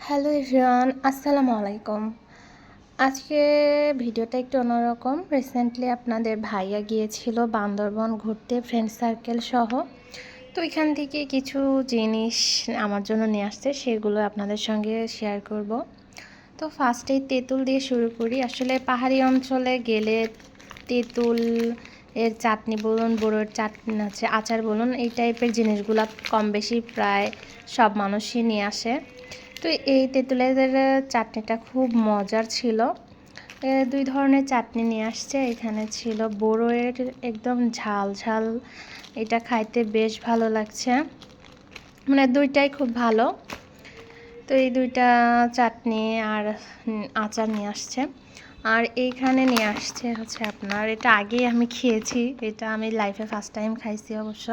Hello everyone, আসসালামু আলাইকুম। আজকে ভিডিওটা একটু অন্যরকম। রিসেন্টলি আপনাদের ভাইয়া গিয়েছিল বান্দরবন ঘুরতে ফ্রেন্ড সার্কেল সহ। তো এখান থেকে কিছু জিনিস আমার জন্য নিয়ে আসছে, সেগুলো আপনাদের সঙ্গে শেয়ার করব। তো ফার্স্টেই তেঁতুল দিয়ে শুরু করি। আসলে পাহাড়ি অঞ্চলে গেলে তেঁতুল এর চাটনি বলুন, বড়োর চাটনি আছে, আচার বলুন, এই টাইপের জিনিসগুলো কম বেশি প্রায় সব মানুষই নিয়ে আসে। তো এই তেঁতুলের চাটনিটা খুব মজার ছিল। দুই ধরনের চাটনি নিয়ে আসছে। এখানে ছিল বড়োয়ের একদম ঝাল ঝাল, এটা খাইতে বেশ ভালো লাগছে, মানে দুইটাই খুব ভালো। তো এই দুইটা চাটনি আর আচার নিয়ে আসছে। আর এইখানে নিয়ে আসছে হচ্ছে আপনার, এটা আগেই আমি খেয়েছি, এটা আমি লাইফে ফার্স্ট টাইম খাইছি অবশ্য।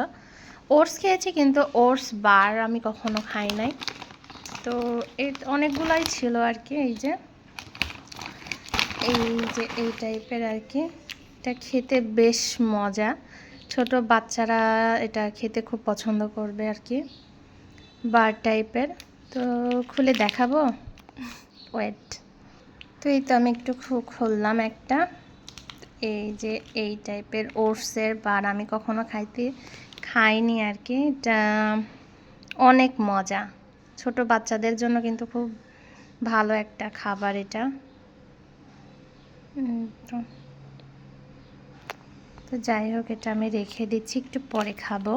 ওটস খেয়েছি কিন্তু ওটস বার আমি কখনো খাই নাই। তো এই অনেকগুলাই ছিল আর কি। এই টাইপের আর কি, এটা খেতে বেশ মজা। ছোট বাচ্চারা এটা খেতে খুব পছন্দ করবে আর কি, বার টাইপের। তো খুলে দেখাবো, ওয়েট। তো এই তো আমি একটু খুললাম একটা। এই টাইপের ওটসের বার আমি কখনো খাইনি আর কি। এটা অনেক মজা, ছোট বাচ্চাদের জন্য কিন্তু খুব ভালো একটা খাবার এটা। তো যাই হোক, এটা আমি রেখে দিচ্ছি, একটু পরে খাবো।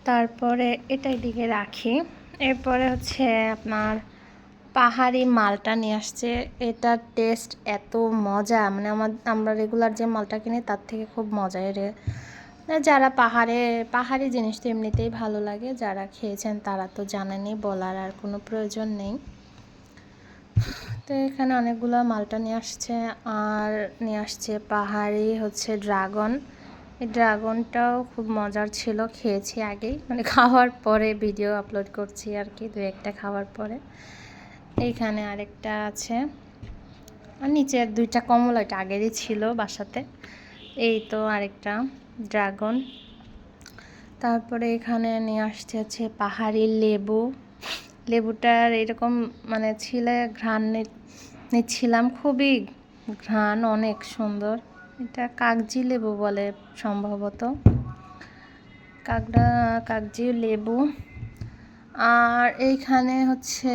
তারপরে এটা এদিকে রাখি। এরপরে হচ্ছে আপনার পাহাড়ি মালটা নিয়ে আসছে। এটার টেস্ট এত মজা, মানে আমরা রেগুলার যে মালটা কিনি তার থেকে খুব মজা। যারা পাহাড়ি জিনিস তো এমনিতেই ভালো লাগে, যারা খেয়েছেন তারা তো জানেনই, বলার আর কোনো প্রয়োজন নেই। তো এখানে অনেকগুলো মালটা নিয়ে আসছে। আর নিয়ে আসছে পাহাড়ি হচ্ছে ড্রাগন। এই ড্রাগনটাও খুব মজার ছিল, খেয়েছি আগেই, মানে খাওয়ার পরে ভিডিও আপলোড করছি আর কি, দু একটা খাওয়ার পরে। এইখানে আরেকটা আছে, আর নিচের দুইটা কমলা, এটা আগেরই ছিল বাসাতে। এই তো আরেকটা ড্রাগন। তারপরে এখানে নিয়ে আসছে হচ্ছে পাহাড়ি লেবুটার এরকম মানে ছিলে ঘ্রাণ নিচ্ছিলাম, খুবই ঘ্রাণ, অনেক সুন্দর। এটা কাগজি লেবু বলে সম্ভবত, কাগজি লেবু। আর এইখানে হচ্ছে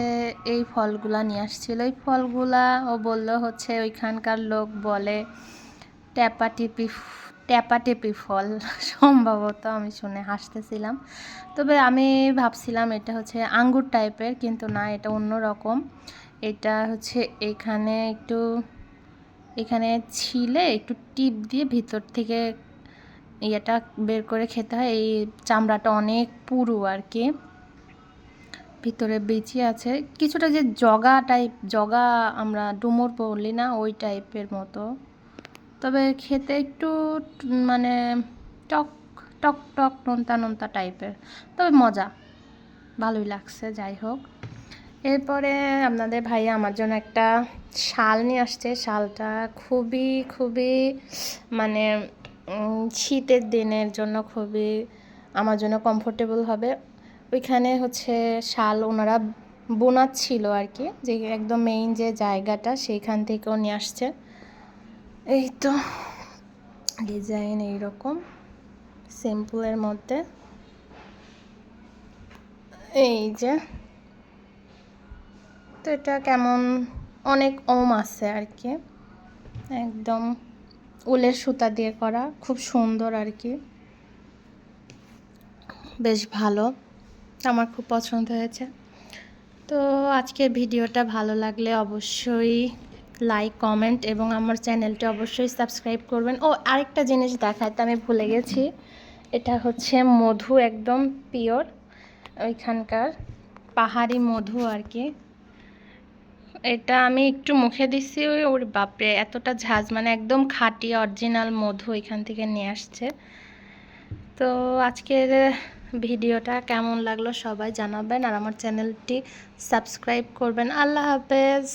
এই ফলগুলা নিয়ে আসছিল। এই ফলগুলা ও বললো হচ্ছে ওইখানকার লোক বলে ট্যাপাটেপি ফল সম্ভবত, আমি শুনে হাসতেছিলাম। তবে আমি ভাবছিলাম এটা হচ্ছে আঙ্গুর টাইপের, কিন্তু না, এটা অন্য রকম। এটা হচ্ছে এখানে ছিলে একটু টিপ দিয়ে ভিতর থেকে ইয়েটা বের করে খেতে হয়। এই চামড়াটা অনেক পুরু আর কি, ভিতরে বিচি আছে কিছুটা, যে জগা আমরা ডুমুর বলি না, ওই টাইপের মতো। তবে খেতে একটু মানে টক টক টক নোনতা নোনতা টাইপের, তবে মজা, ভালোই লাগছে। যাই হোক, এরপরে আপনাদের ভাইয়া আমার জন্য একটা শাল নিয়ে আসছে। শালটা খুবই খুবই মানে শীতের দিনের জন্য খুবই আমার জন্য কমফোর্টেবল হবে। ওইখানে হচ্ছে শাল ওনারা বোনাচ্ছিল আর কি, যে একদম মেইন যে জায়গাটা সেইখান থেকেও নিয়ে আসছে। এই তো ডিজাইন এইরকম সিম্পলের মধ্যে, এই যে। তো এটা কেমন, অনেক ওম আছে আর কি, একদম উলের সুতা দিয়ে করা, খুব সুন্দর আর কি, বেশ ভালো, আমার খুব পছন্দ হয়েছে। তো আজকের ভিডিওটা ভালো লাগলে অবশ্যই লাইক, কমেন্ট এবং আমার চ্যানেলটি অবশ্যই সাবস্ক্রাইব করবেন। ও আরেকটা জিনিস দেখাতে আমি ভুলে গেছি, এটা হচ্ছে মধু, একদম পিওর ওইখানকার পাহাড়ি মধু আর কি। এটা আমি একটু মুখে দিচ্ছি, ওর বাপরে এতটা ঝাঁজ, মানে একদম খাঁটি অরিজিনাল মধু এখান থেকে নিয়ে আসছে। তো আজকের ভিডিওটা কেমন লাগলো সবাই জানাবেন, আর আমার চ্যানেলটি সাবস্ক্রাইব করবেন। আল্লাহ হাফেজ।